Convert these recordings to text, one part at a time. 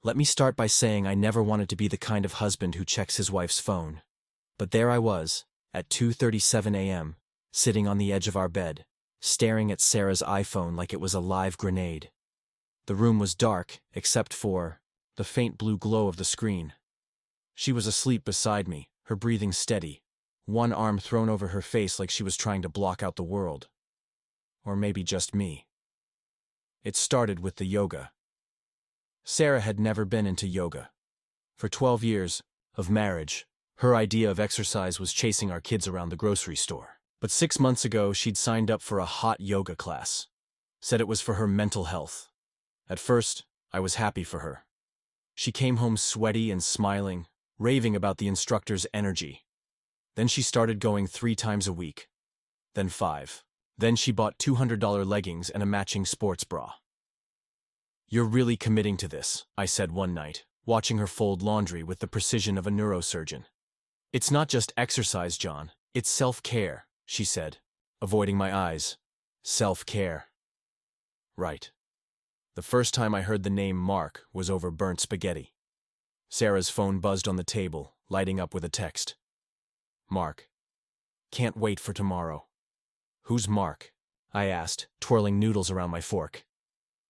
Let me start by saying I never wanted to be the kind of husband who checks his wife's phone. But there I was, at 2:37 a.m., sitting on the edge of our bed, staring at Sarah's iPhone like it was a live grenade. The room was dark, except for the faint blue glow of the screen. She was asleep beside me, her breathing steady, one arm thrown over her face like she was trying to block out the world. Or maybe just me. It started with the yoga. Sarah had never been into yoga. For 12 years of marriage, her idea of exercise was chasing our kids around the grocery store. But 6 months ago, she'd signed up for a hot yoga class. Said it was for her mental health. At first, I was happy for her. She came home sweaty and smiling, raving about the instructor's energy. Then she started going 3 times a week. Then 5. Then she bought $200 leggings and a matching sports bra. "You're really committing to this," I said one night, watching her fold laundry with the precision of a neurosurgeon. "It's not just exercise, John. It's self-care," she said, avoiding my eyes. Self-care. Right. The first time I heard the name Mark was over burnt spaghetti. Sarah's phone buzzed on the table, lighting up with a text. "Mark. Can't wait for tomorrow." "Who's Mark?" I asked, twirling noodles around my fork.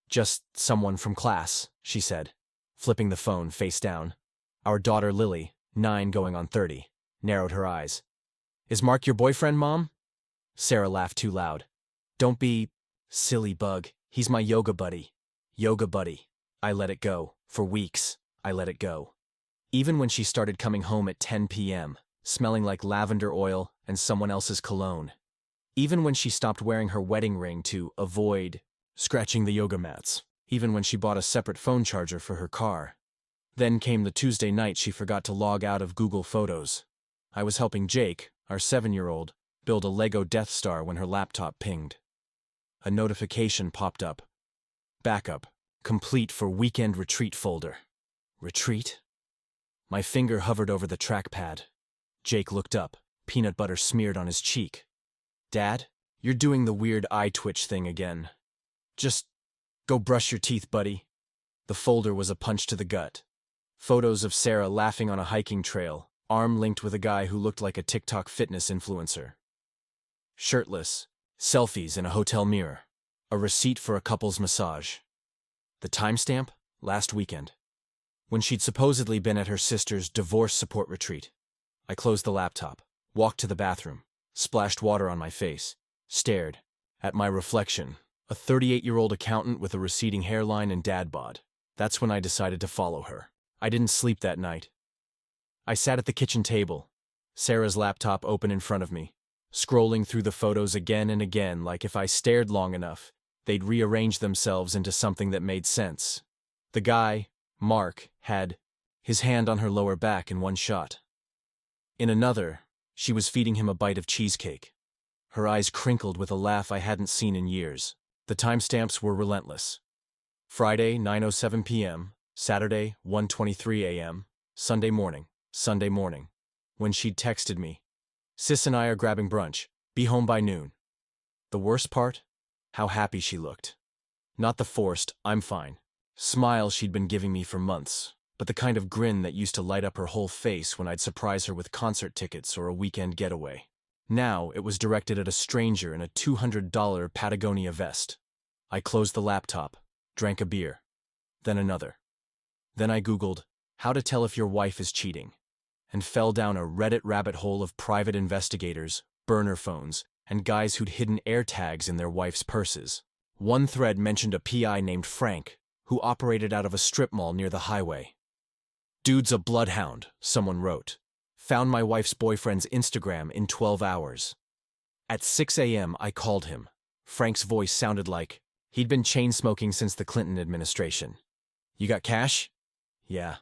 "Just someone from class," she said, flipping the phone face down. Our daughter Lily, 9 going on 30, narrowed her eyes. "Is Mark your boyfriend, Mom?" Sarah laughed too loud. "Don't be silly, bug. He's my yoga buddy." Yoga buddy. I let it go. For weeks, I let it go. Even when she started coming home at 10 p.m., smelling like lavender oil and someone else's cologne. Even when she stopped wearing her wedding ring to avoid scratching the yoga mats. Even when she bought a separate phone charger for her car. Then came the Tuesday night she forgot to log out of Google Photos. I was helping Jake, our 7-year-old, build a Lego Death Star when her laptop pinged. A notification popped up. Backup. Complete for weekend retreat folder. Retreat? My finger hovered over the trackpad. Jake looked up, peanut butter smeared on his cheek. "Dad, you're doing the weird eye twitch thing again. Just go brush your teeth, buddy." The folder was a punch to the gut. Photos of Sarah laughing on a hiking trail, arm linked with a guy who looked like a TikTok fitness influencer. Shirtless. Selfies in a hotel mirror. A receipt for a couple's massage. The timestamp? Last weekend. When she'd supposedly been at her sister's divorce support retreat. I closed the laptop, walked to the bathroom, splashed water on my face, stared at my reflection, a 38-year-old accountant with a receding hairline and dad bod. That's when I decided to follow her. I didn't sleep that night. I sat at the kitchen table, Sarah's laptop open in front of me, scrolling through the photos again and again like if I stared long enough, they'd rearrange themselves into something that made sense. The guy, Mark, had his hand on her lower back in one shot. In another, she was feeding him a bite of cheesecake. Her eyes crinkled with a laugh I hadn't seen in years. The timestamps were relentless. Friday, 9:07 p.m., Saturday, 1:23 a.m., Sunday morning. When she'd texted me, "Sis and I are grabbing brunch. Be home by noon." The worst part? How happy she looked. Not the forced, "I'm fine" smile she'd been giving me for months, but the kind of grin that used to light up her whole face when I'd surprise her with concert tickets or a weekend getaway. Now it was directed at a stranger in a $200 Patagonia vest. I closed the laptop, drank a beer, then another. Then I Googled, "How to tell if your wife is cheating," and fell down a Reddit rabbit hole of private investigators, burner phones, and guys who'd hidden AirTags in their wife's purses. One thread mentioned a PI named Frank, who operated out of a strip mall near the highway. "Dude's a bloodhound," someone wrote. "Found my wife's boyfriend's Instagram in 12 hours. At 6 a.m. I called him. Frank's voice sounded like he'd been chain-smoking since the Clinton administration. "You got cash?" "Yeah."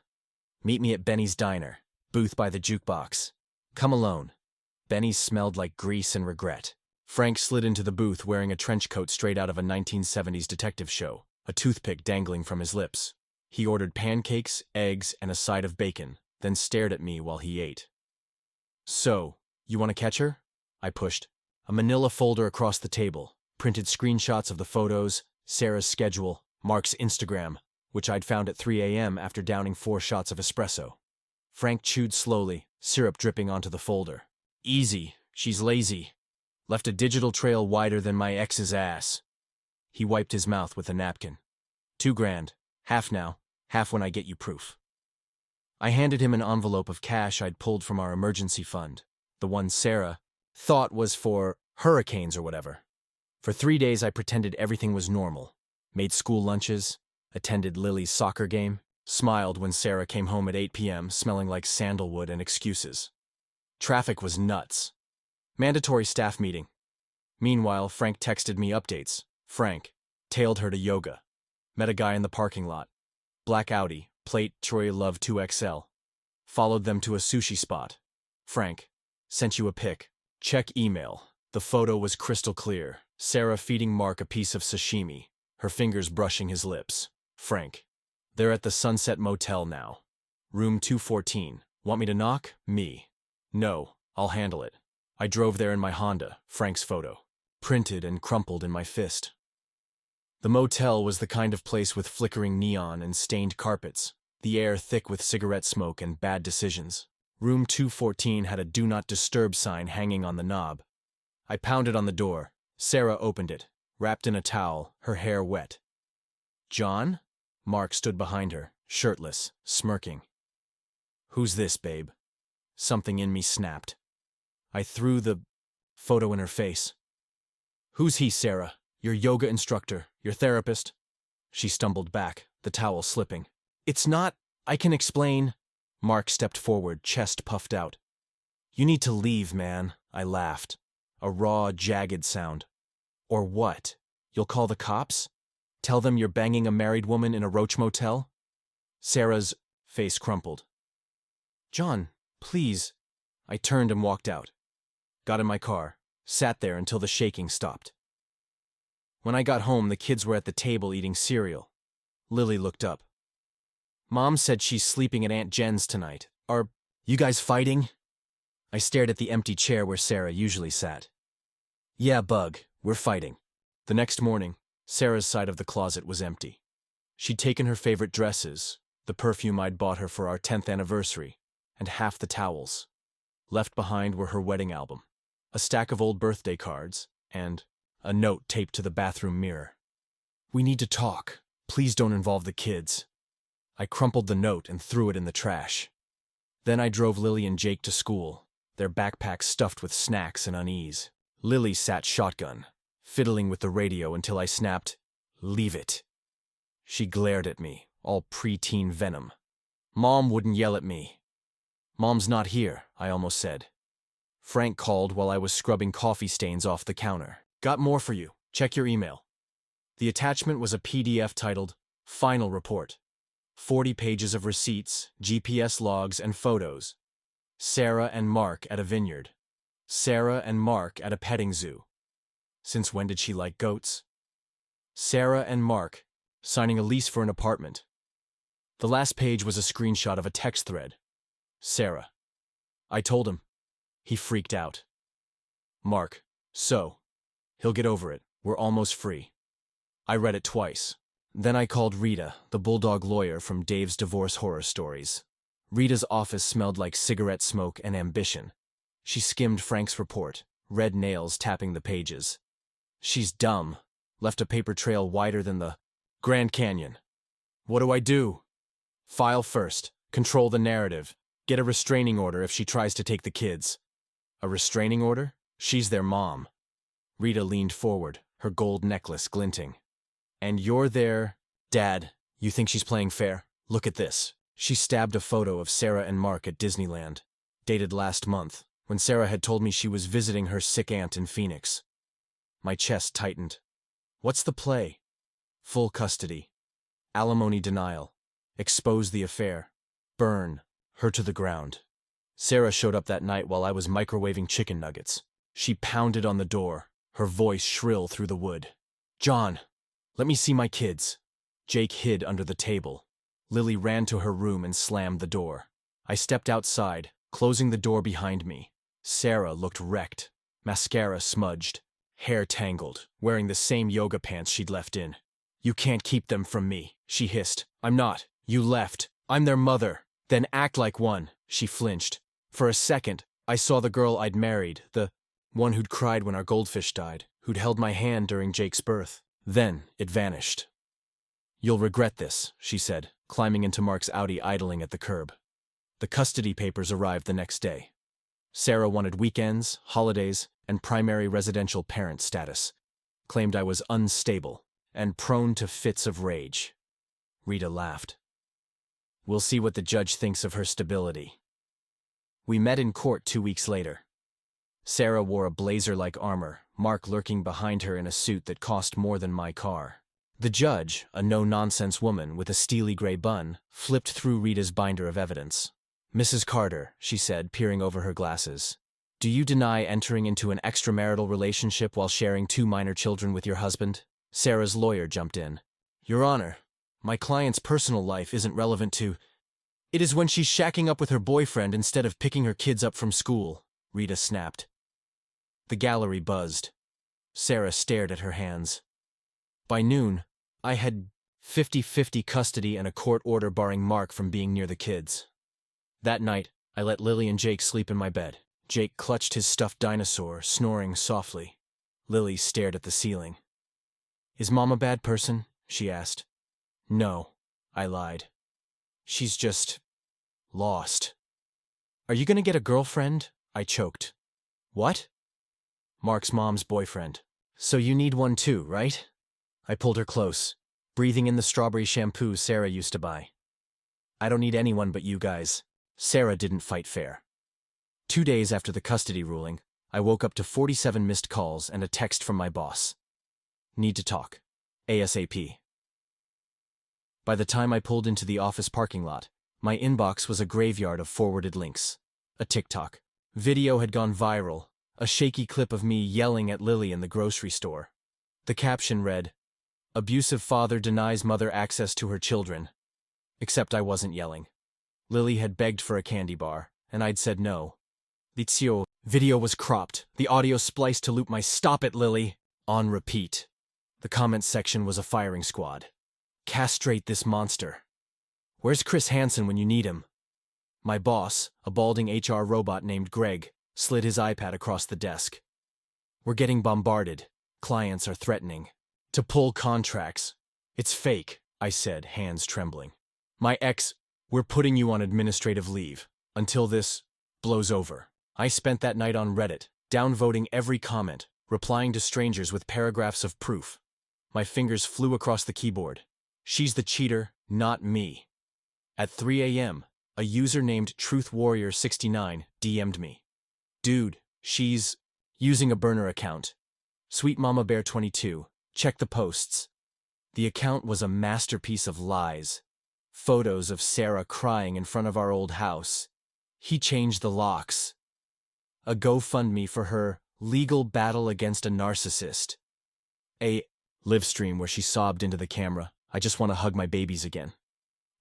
"Meet me at Benny's Diner, booth by the jukebox. Come alone." Benny's smelled like grease and regret. Frank slid into the booth wearing a trench coat straight out of a 1970s detective show, a toothpick dangling from his lips. He ordered pancakes, eggs, and a side of bacon, then stared at me while he ate. "So, you want to catch her?" I pushed. A manila folder across the table, printed screenshots of the photos, Sarah's schedule, Mark's Instagram, which I'd found at 3 a.m. after downing 4 shots of espresso. Frank chewed slowly, syrup dripping onto the folder. Easy, she's lazy. Left a digital trail wider than my ex's ass. He wiped his mouth with a napkin. $2,000, half now, half when I get you proof. I handed him an envelope of cash I'd pulled from our emergency fund, the one Sarah thought was for hurricanes or whatever. For 3 days I pretended everything was normal, made school lunches, attended Lily's soccer game, smiled when Sarah came home at 8 p.m. smelling like sandalwood and excuses. Traffic was nuts. Mandatory staff meeting. Meanwhile, Frank texted me updates. Frank tailed her to yoga. Met a guy in the parking lot. Black Audi, plate Troy Love 2XL. Followed them to a sushi spot. Frank sent you a pic. Check email. The photo was crystal clear. Sarah feeding Mark a piece of sashimi, her fingers brushing his lips. Frank. They're at the Sunset Motel now. Room 214. Want me to knock? Me. No, I'll handle it. I drove there in my Honda, Frank's photo. Printed and crumpled in my fist. The motel was the kind of place with flickering neon and stained carpets, the air thick with cigarette smoke and bad decisions. Room 214 had a Do Not Disturb sign hanging on the knob. I pounded on the door. Sarah opened it, wrapped in a towel, her hair wet. John? Mark stood behind her, shirtless, smirking. Who's this, babe? Something in me snapped. I threw the photo in her face. Who's he, Sarah? Your yoga instructor, your therapist? She stumbled back, the towel slipping. It's not, I can explain. Mark stepped forward, chest puffed out. You need to leave, man, I laughed. A raw, jagged sound. Or what? You'll call the cops? Tell them you're banging a married woman in a roach motel? Sarah's face crumpled. John, please. I turned and walked out. Got in my car, sat there until the shaking stopped. When I got home, the kids were at the table eating cereal. Lily looked up. Mom said she's sleeping at Aunt Jen's tonight. Are you guys fighting? I stared at the empty chair where Sarah usually sat. Yeah, Bug, we're fighting. The next morning, Sarah's side of the closet was empty. She'd taken her favorite dresses, the perfume I'd bought her for our 10th anniversary, and half the towels. Left behind were her wedding album, a stack of old birthday cards, and a note taped to the bathroom mirror. We need to talk. Please don't involve the kids. I crumpled the note and threw it in the trash. Then I drove Lily and Jake to school, their backpacks stuffed with snacks and unease. Lily sat shotgun, fiddling with the radio until I snapped, "Leave it." She glared at me, all preteen venom. Mom wouldn't yell at me. Mom's not here, I almost said. Frank called while I was scrubbing coffee stains off the counter. Got more for you. Check your email. The attachment was a PDF titled, Final Report. 40 pages of receipts, GPS logs, and photos. Sarah and Mark at a vineyard. Sarah and Mark at a petting zoo. Since when did she like goats? Sarah and Mark signing a lease for an apartment. The last page was a screenshot of a text thread. Sarah. I told him. He freaked out. Mark. So. He'll get over it. We're almost free. I read it twice. Then I called Rita, the bulldog lawyer from Dave's Divorce Horror Stories. Rita's office smelled like cigarette smoke and ambition. She skimmed Frank's report, red nails tapping the pages. She's dumb. Left a paper trail wider than the Grand Canyon. What do I do? File first. Control the narrative. Get a restraining order if she tries to take the kids. A restraining order? She's their mom. Rita leaned forward, her gold necklace glinting. And you're their dad. You think she's playing fair? Look at this. She stabbed a photo of Sarah and Mark at Disneyland, dated last month, when Sarah had told me she was visiting her sick aunt in Phoenix. My chest tightened. What's the play? Full custody. Alimony denial. Expose the affair. Burn. Her to the ground. Sarah showed up that night while I was microwaving chicken nuggets. She pounded on the door, her voice shrill through the wood. John, let me see my kids. Jake hid under the table. Lily ran to her room and slammed the door. I stepped outside, closing the door behind me. Sarah looked wrecked, mascara smudged, hair tangled, wearing the same yoga pants she'd left in. You can't keep them from me, she hissed. I'm not. You left. I'm their mother. Then act like one, she flinched. For a second, I saw the girl I'd married, the one who'd cried when our goldfish died, who'd held my hand during Jake's birth. Then it vanished. You'll regret this, she said, climbing into Mark's Audi idling at the curb. The custody papers arrived the next day. Sarah wanted weekends, holidays, and primary residential parent status. Claimed I was unstable and prone to fits of rage. Rita laughed. We'll see what the judge thinks of her stability. We met in court 2 weeks later. Sarah wore a blazer-like armor, Mark lurking behind her in a suit that cost more than my car. The judge, a no-nonsense woman with a steely gray bun, flipped through Rita's binder of evidence. Mrs. Carter, she said, peering over her glasses. Do you deny entering into an extramarital relationship while sharing 2 minor children with your husband? Sarah's lawyer jumped in. Your Honor, my client's personal life isn't relevant to... It is when she's shacking up with her boyfriend instead of picking her kids up from school, Rita snapped. The gallery buzzed. Sarah stared at her hands. By noon, I had 50-50 custody and a court order barring Mark from being near the kids. That night, I let Lily and Jake sleep in my bed. Jake clutched his stuffed dinosaur, snoring softly. Lily stared at the ceiling. Is Mom a bad person? She asked. No, I lied. She's just... lost. Are you gonna get a girlfriend? I choked. What? Mark's mom's boyfriend. So you need one too, right? I pulled her close, breathing in the strawberry shampoo Sarah used to buy. I don't need anyone but you guys. Sarah didn't fight fair. 2 days after the custody ruling, I woke up to 47 missed calls and a text from my boss. Need to talk. ASAP. By the time I pulled into the office parking lot, my inbox was a graveyard of forwarded links. A TikTok video had gone viral, a shaky clip of me yelling at Lily in the grocery store. The caption read, Abusive father denies mother access to her children. Except I wasn't yelling. Lily had begged for a candy bar, and I'd said no. The video was cropped, the audio spliced to loop my "Stop it, Lily!" on repeat. The comment section was a firing squad. Castrate this monster. Where's Chris Hansen when you need him? My boss, a balding HR robot named Greg, slid his iPad across the desk. We're getting bombarded. Clients are threatening to pull contracts. It's fake, I said, hands trembling. We're putting you on administrative leave until this blows over. I spent that night on Reddit, downvoting every comment, replying to strangers with paragraphs of proof. My fingers flew across the keyboard. She's the cheater, not me. At 3 a.m., a user named TruthWarrior69 DM'd me. Dude, she's using a burner account. Sweet Mama Bear 22, check the posts. The account was a masterpiece of lies. Photos of Sarah crying in front of our old house. He changed the locks. A GoFundMe for her legal battle against a narcissist. A live stream where she sobbed into the camera. I just want to hug my babies again.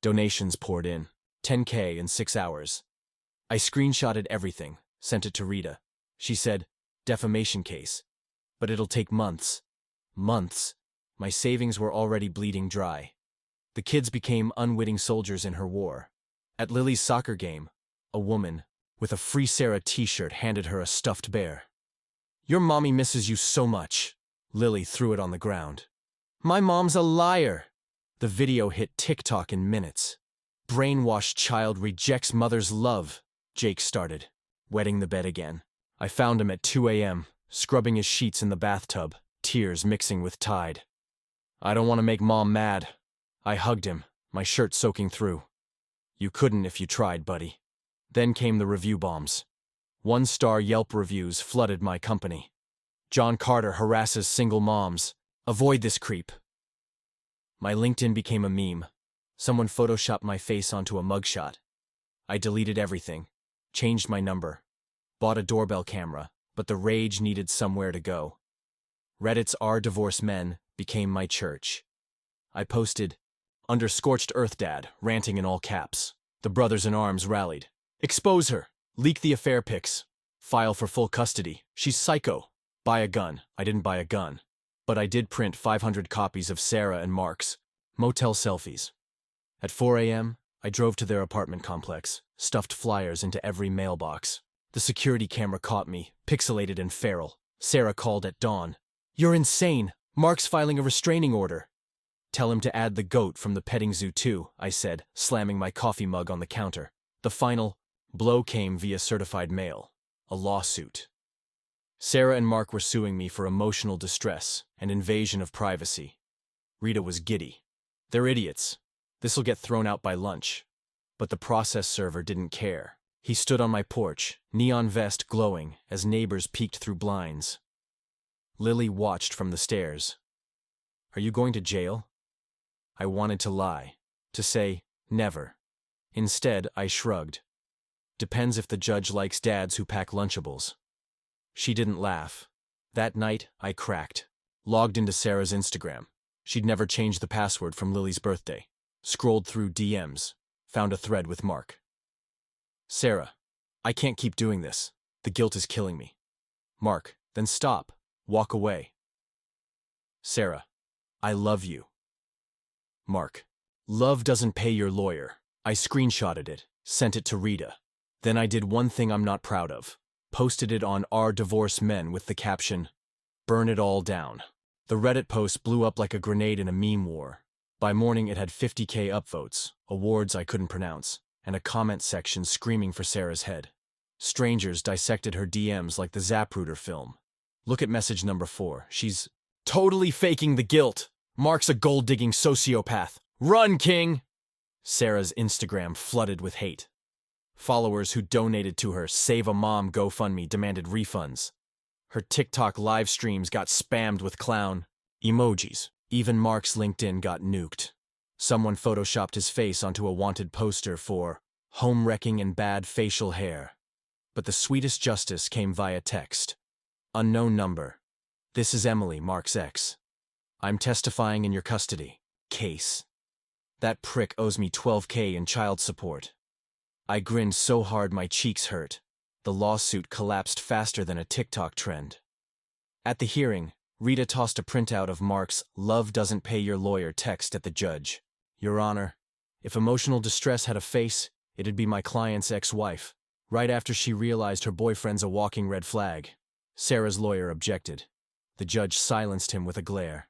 Donations poured in. 10K in 6 hours. I screenshotted everything, sent it to Rita. She said, defamation case. But it'll take months. Months. My savings were already bleeding dry. The kids became unwitting soldiers in her war. At Lily's soccer game, a woman with a Free Sarah t-shirt handed her a stuffed bear. Your mommy misses you so much. Lily threw it on the ground. My mom's a liar. The video hit TikTok in minutes. Brainwashed child rejects mother's love, Jake started, wetting the bed again. I found him at 2 a.m., scrubbing his sheets in the bathtub, tears mixing with Tide. I don't want to make Mom mad. I hugged him, my shirt soaking through. You couldn't if you tried, buddy. Then came the review bombs. 1-star Yelp reviews flooded my company. John Carter harasses single moms. Avoid this creep. My LinkedIn became a meme. Someone photoshopped my face onto a mugshot. I deleted everything, changed my number, bought a doorbell camera, but the rage needed somewhere to go. Reddit's "Are Divorced Men" became my church. I posted, "Under scorched earth dad," ranting in all caps. The brothers in arms rallied. Expose her. Leak the affair pics. File for full custody. She's psycho. Buy a gun. I didn't buy a gun. But I did print 500 copies of Sarah and Mark's motel selfies. At 4 a.m., I drove to their apartment complex, stuffed flyers into every mailbox. The security camera caught me, pixelated and feral. Sarah called at dawn. "You're insane! Mark's filing a restraining order." "Tell him to add the goat from the petting zoo too," I said, slamming my coffee mug on the counter. The final blow came via certified mail. A lawsuit. Sarah and Mark were suing me for emotional distress and invasion of privacy. Rita was giddy. "They're idiots. This'll get thrown out by lunch." But the process server didn't care. He stood on my porch, neon vest glowing as neighbors peeked through blinds. Lily watched from the stairs. "Are you going to jail?" I wanted to lie, to say, never. Instead, I shrugged. "Depends if the judge likes dads who pack Lunchables." She didn't laugh. That night, I cracked. Logged into Sarah's Instagram. She'd never changed the password from Lily's birthday. Scrolled through DMs. Found a thread with Mark. "Sarah, I can't keep doing this. The guilt is killing me." Mark, "Then stop. Walk away." Sarah, "I love you." Mark, "Love doesn't pay your lawyer." I screenshotted it, sent it to Rita. Then I did one thing I'm not proud of. Posted it on Our Divorce Men with the caption, "Burn it all down." The Reddit post blew up like a grenade in a meme war. By morning it had 50K upvotes, awards I couldn't pronounce, and a comment section screaming for Sarah's head. Strangers dissected her DMs like the Zapruder film. Look at message number 4. She's totally faking the guilt. Mark's a gold-digging sociopath. Run, King! Sarah's Instagram flooded with hate. Followers who donated to her Save a Mom GoFundMe demanded refunds. Her TikTok live streams got spammed with clown emojis. Even Mark's LinkedIn got nuked. Someone photoshopped his face onto a wanted poster for home wrecking and bad facial hair. But the sweetest justice came via text. Unknown number. "This is Emily, Mark's ex. I'm testifying in your custody case. That prick owes me $12K in child support." I grinned so hard my cheeks hurt. The lawsuit collapsed faster than a TikTok trend. At the hearing, Rita tossed a printout of Mark's "Love doesn't pay your lawyer" text at the judge. "Your Honor, if emotional distress had a face, it'd be my client's ex-wife, right after she realized her boyfriend's a walking red flag." Sarah's lawyer objected. The judge silenced him with a glare.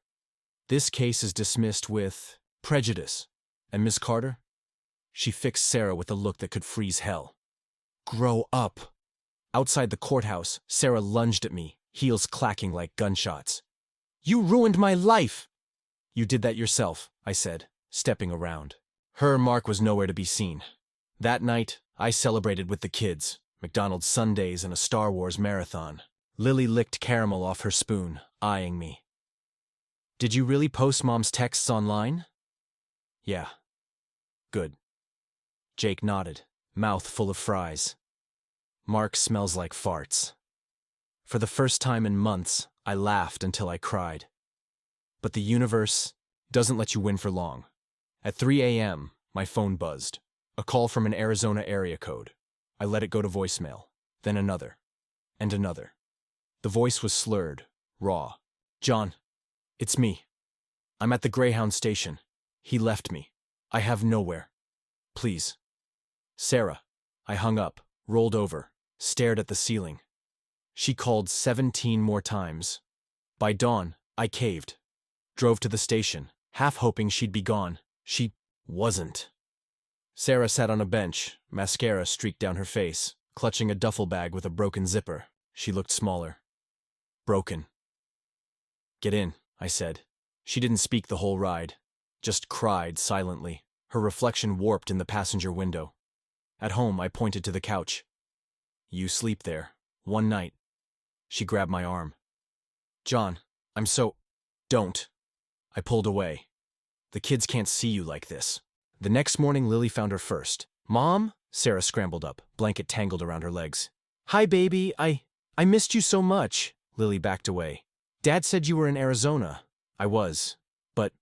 "This case is dismissed with prejudice." "And Miss Carter?" She fixed Sarah with a look that could freeze hell. "Grow up." Outside the courthouse, Sarah lunged at me, heels clacking like gunshots. "You ruined my life!" "You did that yourself," I said, stepping around. Her Mark was nowhere to be seen. That night, I celebrated with the kids, McDonald's sundaes and a Star Wars marathon. Lily licked caramel off her spoon, eyeing me. "Did you really post Mom's texts online?" "Yeah." "Good." Jake nodded, mouth full of fries. "Mark smells like farts." For the first time in months, I laughed until I cried. But the universe doesn't let you win for long. At 3 a.m., my phone buzzed. A call from an Arizona area code. I let it go to voicemail, then another, and another. The voice was slurred, raw. "John, it's me. I'm at the Greyhound station. He left me. I have nowhere. Please." "Sarah." I hung up, rolled over, stared at the ceiling. She called 17 more times. By dawn, I caved. Drove to the station, half hoping she'd be gone. She wasn't. Sarah sat on a bench, mascara streaked down her face, clutching a duffel bag with a broken zipper. She looked smaller. Broken. "Get in," I said. She didn't speak the whole ride, just cried silently, her reflection warped in the passenger window. At home, I pointed to the couch. "You sleep there, one night." She grabbed my arm. "John, I'm so—" "Don't." I pulled away. "The kids can't see you like this." The next morning, Lily found her first. "Mom?" Sarah scrambled up, blanket tangled around her legs. "Hi, baby, I missed you so much." Lily backed away. "Dad said you were in Arizona." I was. "But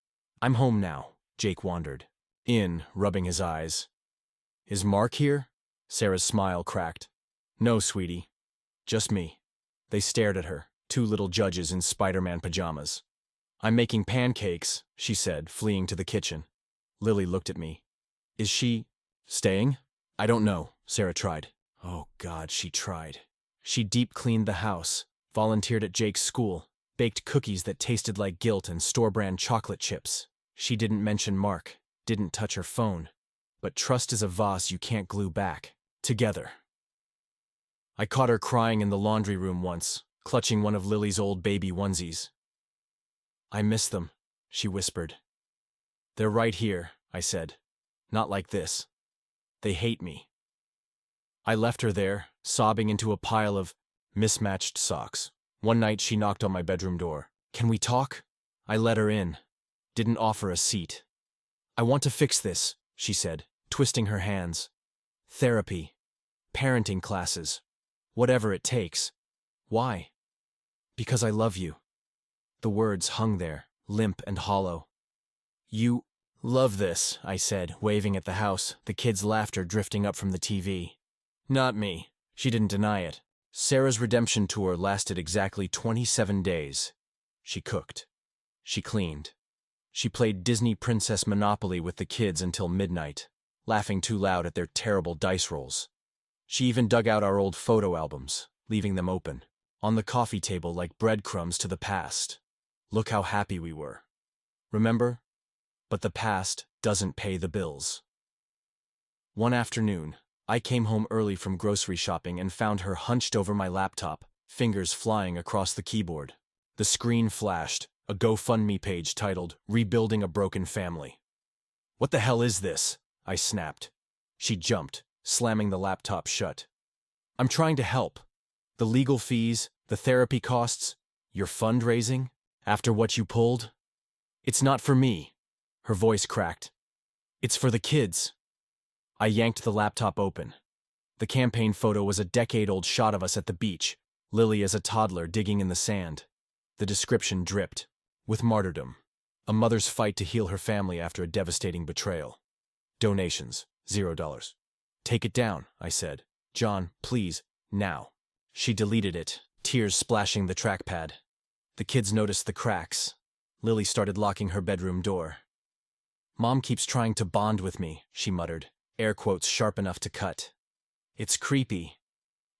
I'm home now." Jake wandered in, rubbing his eyes. "Is Mark here?" Sarah's smile cracked. "No, sweetie. Just me." They stared at her, two little judges in Spider-Man pajamas. I'm making pancakes, she said, fleeing to the kitchen. Lily looked at me. Is she staying? I don't know, Sarah tried. Oh God, she tried. She deep cleaned the house, volunteered at Jake's school, baked cookies that tasted like guilt and store-brand chocolate chips. She didn't mention Mark, didn't touch her phone. But trust is a vase you can't glue back. Together. I caught her crying in the laundry room once, clutching one of Lily's old baby onesies. I miss them, she whispered. They're right here, I said. Not like this. They hate me. I left her there, sobbing into a pile of mismatched socks. One night she knocked on my bedroom door. Can we talk? I let her in. Didn't offer a seat. I want to fix this, she said, twisting her hands. Therapy. Parenting classes. Whatever it takes. Why? Because I love you. The words hung there, limp and hollow. You love this, I said, waving at the house, the kids' laughter drifting up from the TV. Not me. She didn't deny it. Sarah's redemption tour lasted exactly 27 days. She cooked. She cleaned. She played Disney Princess Monopoly with the kids until midnight, laughing too loud at their terrible dice rolls. She even dug out our old photo albums, leaving them open, on the coffee table like breadcrumbs to the past. Look how happy we were. Remember? But the past doesn't pay the bills. One afternoon, I came home early from grocery shopping and found her hunched over my laptop, fingers flying across the keyboard. The screen flashed, a GoFundMe page titled, Rebuilding a Broken Family. What the hell is this? I snapped. She jumped, slamming the laptop shut. I'm trying to help. The legal fees, the therapy costs, your fundraising, after what you pulled? It's not for me. Her voice cracked. It's for the kids. I yanked the laptop open. The campaign photo was a decade-old shot of us at the beach, Lily as a toddler digging in the sand. The description dripped. With martyrdom. A mother's fight to heal her family after a devastating betrayal. Donations, $0. Take it down, I said. John, please, now. She deleted it, tears splashing the trackpad. The kids noticed the cracks. Lily started locking her bedroom door. Mom keeps trying to bond with me, she muttered, air quotes sharp enough to cut. It's creepy.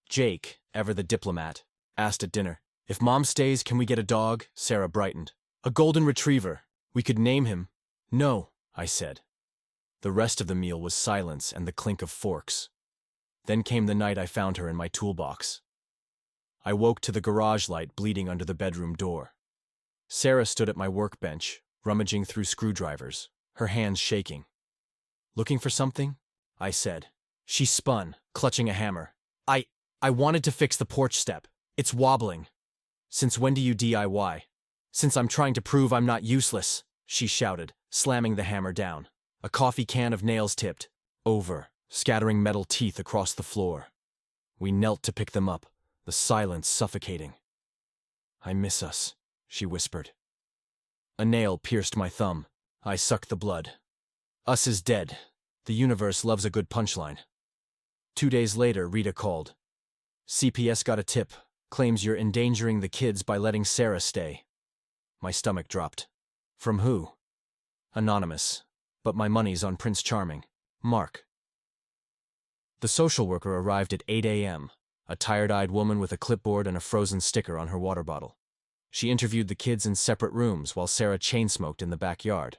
Jake, ever the diplomat, asked at dinner. If Mom stays, can we get a dog? Sarah brightened. A golden retriever. We could name him. No, I said. The rest of the meal was silence and the clink of forks. Then came the night I found her in my toolbox. I woke to the garage light bleeding under the bedroom door. Sarah stood at my workbench, rummaging through screwdrivers, her hands shaking. Looking for something? I said. She spun, clutching a hammer. I wanted to fix the porch step. It's wobbling. Since when do you DIY? Since I'm trying to prove I'm not useless, she shouted, slamming the hammer down. A coffee can of nails tipped over, scattering metal teeth across the floor. We knelt to pick them up, the silence suffocating. I miss us, she whispered. A nail pierced my thumb. I sucked the blood. Us is dead. The universe loves a good punchline. 2 days later, Rita called. CPS got a tip. Claims you're endangering the kids by letting Sarah stay. My stomach dropped. From who? Anonymous. But my money's on Prince Charming. Mark. The social worker arrived at 8 a.m., a tired-eyed woman with a clipboard and a frozen sticker on her water bottle. She interviewed the kids in separate rooms while Sarah chain-smoked in the backyard.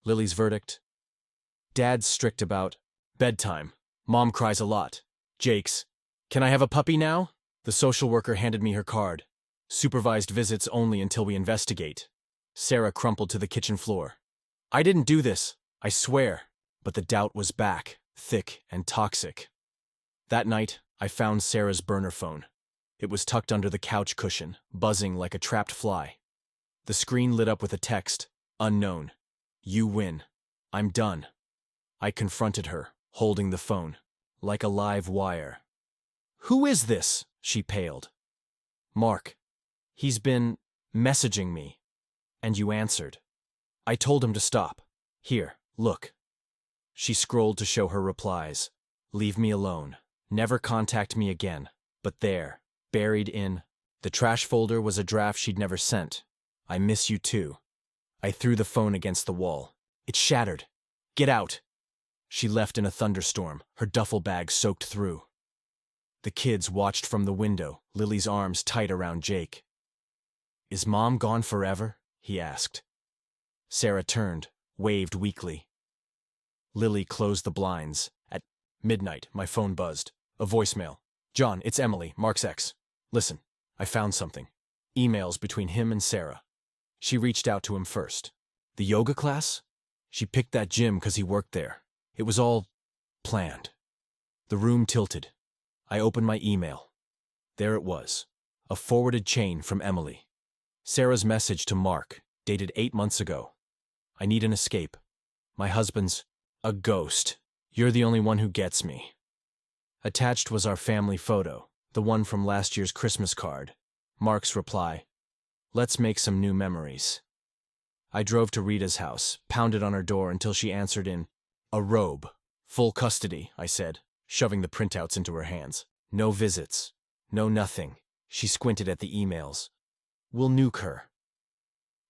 Lily's verdict? Dad's strict about bedtime. Mom cries a lot. Jake's. Can I have a puppy now? The social worker handed me her card. Supervised visits only until we investigate. Sarah crumpled to the kitchen floor. I didn't do this, I swear. But the doubt was back, thick and toxic. That night, I found Sarah's burner phone. It was tucked under the couch cushion, buzzing like a trapped fly. The screen lit up with a text, unknown. You win. I'm done. I confronted her, holding the phone, like a live wire. Who is this? She paled. Mark. He's been messaging me. And you answered. I told him to stop. Here, look. She scrolled to show her replies. Leave me alone. Never contact me again. But there, buried in the trash folder was a draft she'd never sent. I miss you too. I threw the phone against the wall. It shattered. Get out! She left in a thunderstorm, her duffel bag soaked through. The kids watched from the window, Lily's arms tight around Jake. Is Mom gone forever? He asked. Sarah turned, waved weakly. Lily closed the blinds. At midnight, my phone buzzed. A voicemail. John, it's Emily, Mark's ex. Listen, I found something. Emails between him and Sarah. She reached out to him first. The yoga class? She picked that gym because he worked there. It was all planned. The room tilted. I opened my email. There it was. A forwarded chain from Emily. Sarah's message to Mark, dated 8 months ago. I need an escape. My husband's a ghost. You're the only one who gets me. Attached was our family photo, the one from last year's Christmas card. Mark's reply, let's make some new memories. I drove to Rita's house, pounded on her door until she answered in a robe. Full custody, I said, shoving the printouts into her hands. No visits. No nothing. She squinted at the emails. We'll nuke her.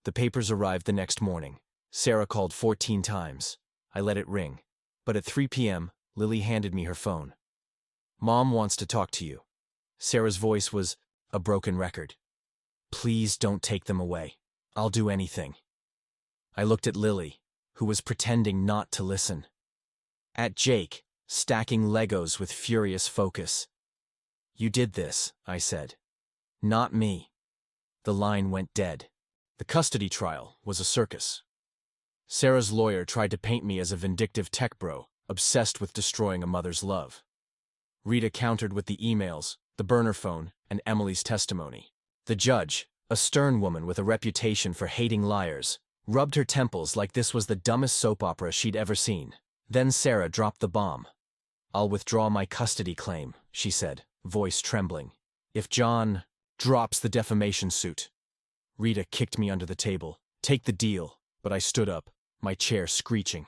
The papers arrived the next morning. Sarah called 14 times. I let it ring. But at 3 p.m., Lily handed me her phone. Mom wants to talk to you. Sarah's voice was a broken record. Please don't take them away. I'll do anything. I looked at Lily, who was pretending not to listen. At Jake, stacking Legos with furious focus. You did this, I said. Not me. The line went dead. The custody trial was a circus. Sarah's lawyer tried to paint me as a vindictive tech bro, obsessed with destroying a mother's love. Rita countered with the emails, the burner phone, and Emily's testimony. The judge, a stern woman with a reputation for hating liars, rubbed her temples like this was the dumbest soap opera she'd ever seen. Then Sarah dropped the bomb. I'll withdraw my custody claim, she said, voice trembling. If John drops the defamation suit. Rita kicked me under the table. Take the deal, but I stood up, my chair screeching.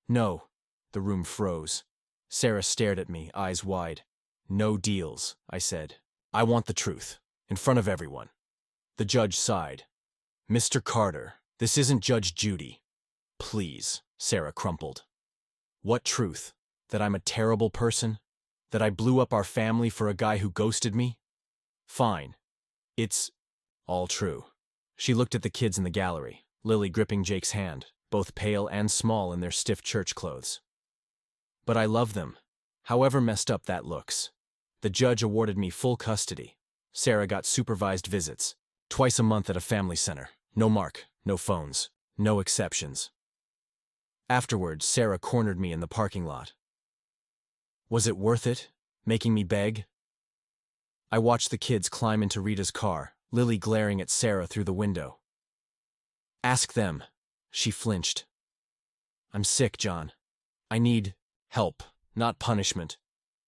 No. The room froze. Sarah stared at me, eyes wide. No deals, I said. I want the truth, in front of everyone. The judge sighed. Mr. Carter, this isn't Judge Judy. Please, Sarah crumpled. What truth? That I'm a terrible person? That I blew up our family for a guy who ghosted me? Fine. It's all true. She looked at the kids in the gallery, Lily gripping Jake's hand, both pale and small in their stiff church clothes. But I love them, however messed up that looks. The judge awarded me full custody. Sarah got supervised visits, twice a month at a family center. No Mark, no phones, no exceptions. Afterwards, Sarah cornered me in the parking lot. Was it worth it, making me beg? I watched the kids climb into Rita's car, Lily glaring at Sarah through the window. Ask them. She flinched. I'm sick, John. I need help, not punishment.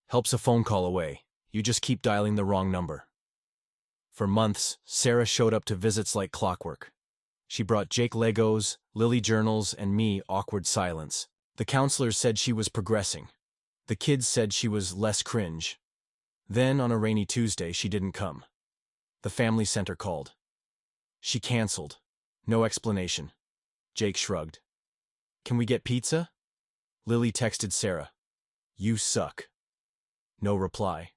Help's a phone call away. You just keep dialing the wrong number. For months, Sarah showed up to visits like clockwork. She brought Jake Legos, Lily journals, and me awkward silence. The counselors said she was progressing. The kids said she was less cringe. Then, on a rainy Tuesday, she didn't come. The family center called. She canceled. No explanation. Jake shrugged. Can we get pizza? Lily texted Sarah. You suck. No reply.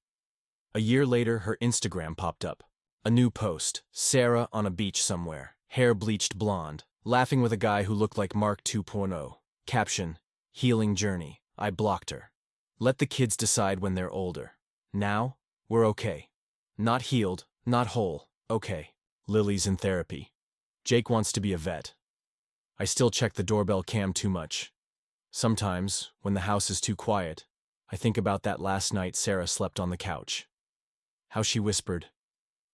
A year later, her Instagram popped up. A new post. Sarah on a beach somewhere, hair bleached blonde, laughing with a guy who looked like Mark 2.0. Caption, healing journey. I blocked her. Let the kids decide when they're older. Now, we're okay. Not healed, not whole, okay. Lily's in therapy. Jake wants to be a vet. I still check the doorbell cam too much. Sometimes, when the house is too quiet, I think about that last night Sarah slept on the couch. How she whispered,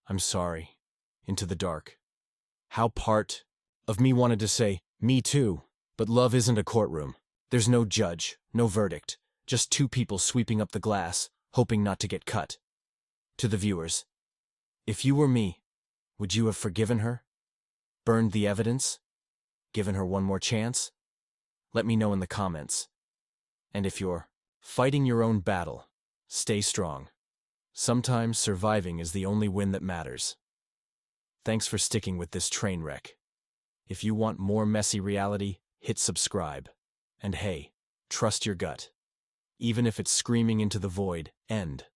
I'm sorry, into the dark. How part of me wanted to say, me too, but love isn't a courtroom. There's no judge, no verdict, just two people sweeping up the glass, hoping not to get cut. To the viewers, if you were me, would you have forgiven her? Burned the evidence? Given her one more chance? Let me know in the comments. And if you're fighting your own battle, stay strong. Sometimes surviving is the only win that matters. Thanks for sticking with this train wreck. If you want more messy reality, hit subscribe. And hey, trust your gut. Even if it's screaming into the void, end.